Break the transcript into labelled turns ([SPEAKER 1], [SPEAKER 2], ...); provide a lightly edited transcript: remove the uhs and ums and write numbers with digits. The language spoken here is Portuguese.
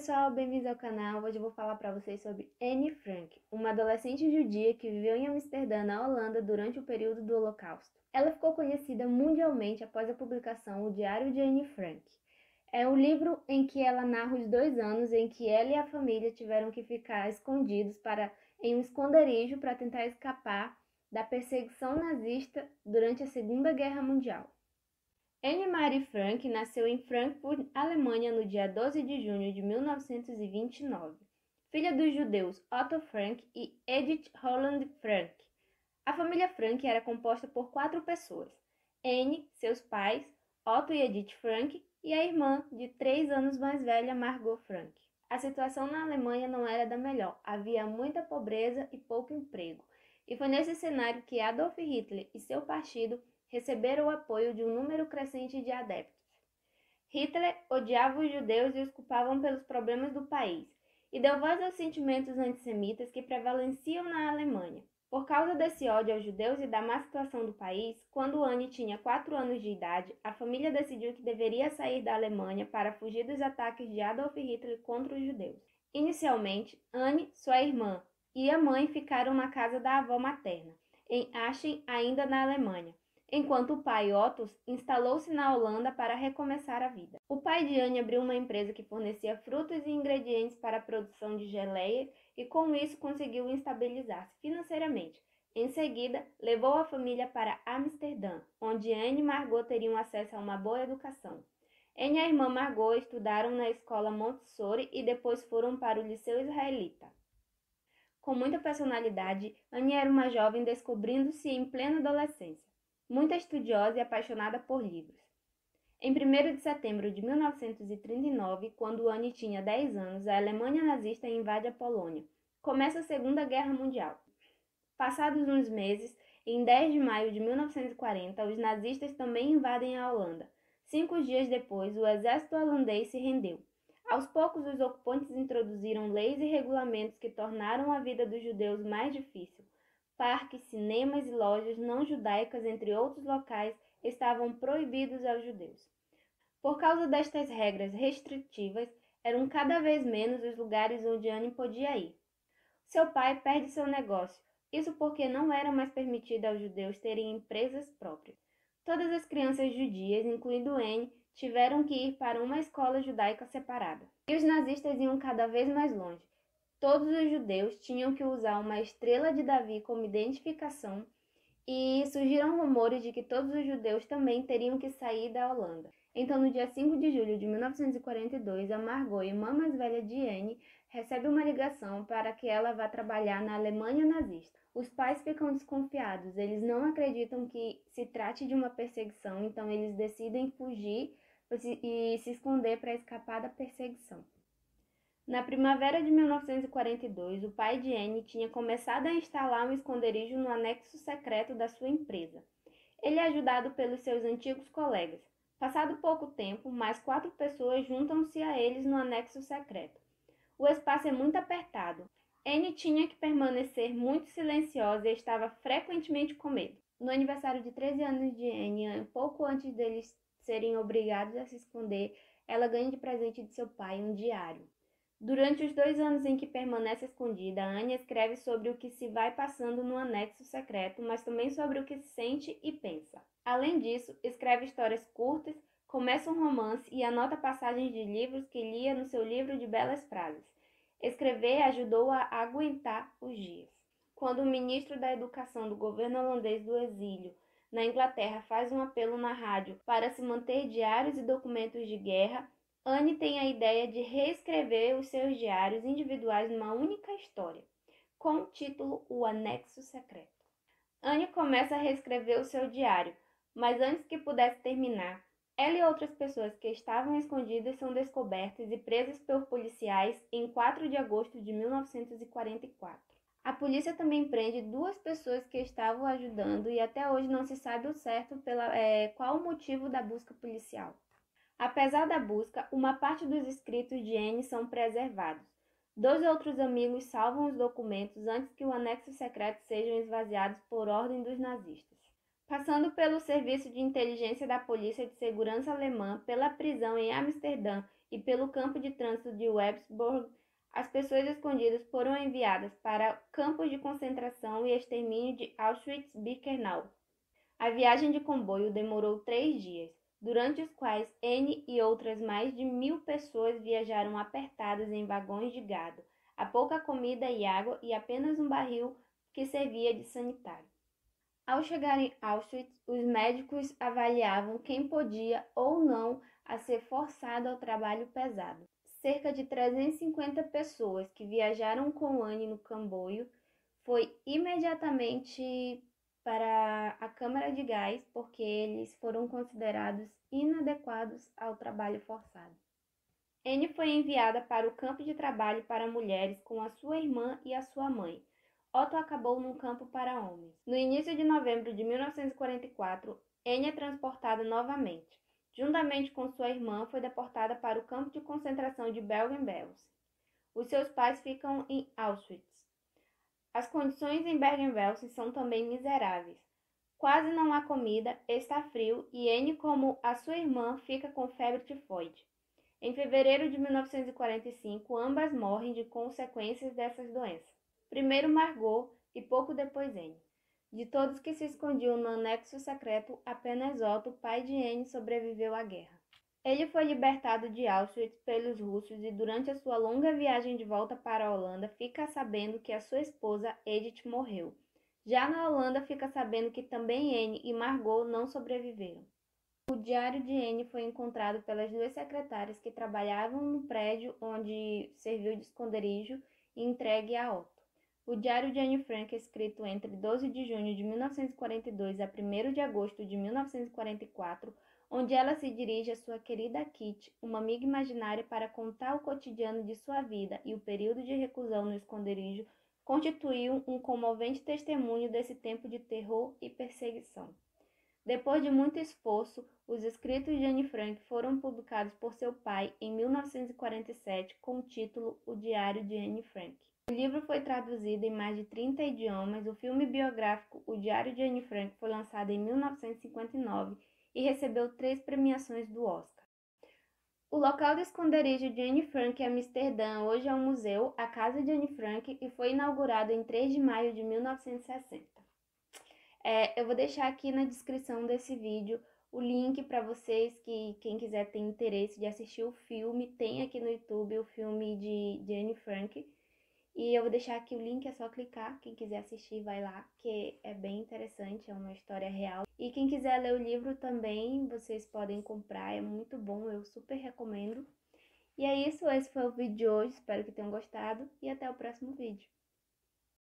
[SPEAKER 1] pessoal, bem-vindos ao canal. Hoje eu vou falar para vocês sobre Anne Frank, uma adolescente judia que viveu em Amsterdã, na Holanda, durante o período do Holocausto. Ela ficou conhecida mundialmente após a publicação O Diário de Anne Frank. É um livro em que ela narra os 2 anos em que ela e a família tiveram que ficar escondidos em um esconderijo para tentar escapar da perseguição nazista durante a Segunda Guerra Mundial. Anne Marie Frank nasceu em Frankfurt, Alemanha, no dia 12 de junho de 1929, filha dos judeus Otto Frank e Edith Holland Frank. A família Frank era composta por 4 pessoas: Anne, seus pais, Otto e Edith Frank, e a irmã, de 3 anos mais velha, Margot Frank. A situação na Alemanha não era da melhor, havia muita pobreza e pouco emprego, e foi nesse cenário que Adolf Hitler e seu partido receberam o apoio de um número crescente de adeptos. Hitler odiava os judeus e os culpavam pelos problemas do país, e deu voz aos sentimentos antissemitas que prevaleciam na Alemanha. Por causa desse ódio aos judeus e da má situação do país, quando Anne tinha 4 anos de idade, a família decidiu que deveria sair da Alemanha para fugir dos ataques de Adolf Hitler contra os judeus. Inicialmente, Anne, sua irmã e a mãe ficaram na casa da avó materna, em Aachen, ainda na Alemanha, enquanto o pai, Otto, instalou-se na Holanda para recomeçar a vida. O pai de Anne abriu uma empresa que fornecia frutas e ingredientes para a produção de geleias e com isso conseguiu estabilizar-se financeiramente. Em seguida, levou a família para Amsterdã, onde Anne e Margot teriam acesso a uma boa educação. Anne e a irmã Margot estudaram na escola Montessori e depois foram para o Liceu Israelita. Com muita personalidade, Anne era uma jovem descobrindo-se em plena adolescência, muito estudiosa e apaixonada por livros. Em 1º de setembro de 1939, quando Anne tinha 10 anos, a Alemanha nazista invade a Polônia. Começa a Segunda Guerra Mundial. Passados uns meses, em 10 de maio de 1940, os nazistas também invadem a Holanda. 5 dias depois, o exército holandês se rendeu. Aos poucos, os ocupantes introduziram leis e regulamentos que tornaram a vida dos judeus mais difícil. Parques, cinemas e lojas não judaicas, entre outros locais, estavam proibidos aos judeus. Por causa destas regras restritivas, eram cada vez menos os lugares onde Anne podia ir. Seu pai perde seu negócio, isso porque não era mais permitido aos judeus terem empresas próprias. Todas as crianças judias, incluindo Anne, tiveram que ir para uma escola judaica separada. E os nazistas iam cada vez mais longe. Todos os judeus tinham que usar uma estrela de Davi como identificação e surgiram rumores de que todos os judeus também teriam que sair da Holanda. Então, no dia 5 de julho de 1942, a Margot, irmã mais velha de Anne, recebe uma ligação para que ela vá trabalhar na Alemanha nazista. Os pais ficam desconfiados, eles não acreditam que se trate de uma perseguição, então eles decidem fugir e se esconder para escapar da perseguição. Na primavera de 1942, o pai de Anne tinha começado a instalar um esconderijo no anexo secreto da sua empresa. Ele é ajudado pelos seus antigos colegas. Passado pouco tempo, mais 4 pessoas juntam-se a eles no anexo secreto. O espaço é muito apertado. Anne tinha que permanecer muito silenciosa e estava frequentemente com medo. No aniversário de 13 anos de Anne, pouco antes deles serem obrigados a se esconder, ela ganha de presente de seu pai um diário. Durante os 2 anos em que permanece escondida, Anne escreve sobre o que se vai passando no anexo secreto, mas também sobre o que sente e pensa. Além disso, escreve histórias curtas, começa um romance e anota passagens de livros que lia no seu livro de belas frases. Escrever ajudou-a a aguentar os dias. Quando o ministro da Educação do governo holandês do exílio na Inglaterra faz um apelo na rádio para se manter diários e documentos de guerra, Anne tem a ideia de reescrever os seus diários individuais numa única história, com o título O Anexo Secreto. Anne começa a reescrever o seu diário, mas antes que pudesse terminar, ela e outras pessoas que estavam escondidas são descobertas e presas por policiais em 4 de agosto de 1944. A polícia também prende 2 pessoas que estavam ajudando e até hoje não se sabe o certo qual o motivo da busca policial. Apesar da busca, uma parte dos escritos de Anne são preservados. 2 outros amigos salvam os documentos antes que o anexo secreto sejam esvaziados por ordem dos nazistas. Passando pelo serviço de inteligência da Polícia de Segurança Alemã, pela prisão em Amsterdã e pelo campo de trânsito de Websburg, as pessoas escondidas foram enviadas para campos de concentração e extermínio de Auschwitz-Birkenau. A viagem de comboio demorou 3 dias, durante os quais Anne e outras mais de 1.000 pessoas viajaram apertadas em vagões de gado, a pouca comida e água e apenas um barril que servia de sanitário. Ao chegar em Auschwitz, os médicos avaliavam quem podia ou não a ser forçado ao trabalho pesado. Cerca de 350 pessoas que viajaram com Anne no comboio foi imediatamente para a câmara de gás porque eles foram considerados inadequados ao trabalho forçado. Anne foi enviada para o campo de trabalho para mulheres com a sua irmã e a sua mãe. Otto acabou num campo para homens. No início de novembro de 1944, Anne é transportada novamente. Juntamente com sua irmã, foi deportada para o campo de concentração de Bergen-Belsen. Os seus pais ficam em Auschwitz. As condições em Bergen-Belsen são também miseráveis. Quase não há comida, está frio e Anne, como a sua irmã, fica com febre tifoide. Em fevereiro de 1945, ambas morrem de consequências dessas doenças. Primeiro Margot e pouco depois Anne. De todos que se escondiam no anexo secreto, apenas Otto, pai de Anne, sobreviveu à guerra. Ele foi libertado de Auschwitz pelos russos e durante a sua longa viagem de volta para a Holanda fica sabendo que a sua esposa Edith morreu. Já na Holanda fica sabendo que também Anne e Margot não sobreviveram. O diário de Anne foi encontrado pelas 2 secretárias que trabalhavam no prédio onde serviu de esconderijo e entregue a Otto. O diário de Anne Frank, escrito entre 12 de junho de 1942 a 1º de agosto de 1944, onde ela se dirige à sua querida Kitty, uma amiga imaginária, para contar o cotidiano de sua vida e o período de reclusão no esconderijo, constituiu um comovente testemunho desse tempo de terror e perseguição. Depois de muito esforço, os escritos de Anne Frank foram publicados por seu pai em 1947 com o título O Diário de Anne Frank. O livro foi traduzido em mais de 30 idiomas. O filme biográfico O Diário de Anne Frank foi lançado em 1959 e recebeu 3 premiações do Oscar. O local do esconderijo de Anne Frank em Amsterdã hoje é um museu, a Casa de Anne Frank, e foi inaugurado em 3 de maio de 1960. Eu vou deixar aqui na descrição desse vídeo o link para vocês que quem quiser ter interesse de assistir o filme, tem aqui no YouTube o filme de Anne Frank. E eu vou deixar aqui o link, é só clicar, quem quiser assistir vai lá, que é bem interessante, é uma história real. E quem quiser ler o livro também, vocês podem comprar, é muito bom, eu super recomendo. E é isso, esse foi o vídeo de hoje, espero que tenham gostado e até o próximo vídeo.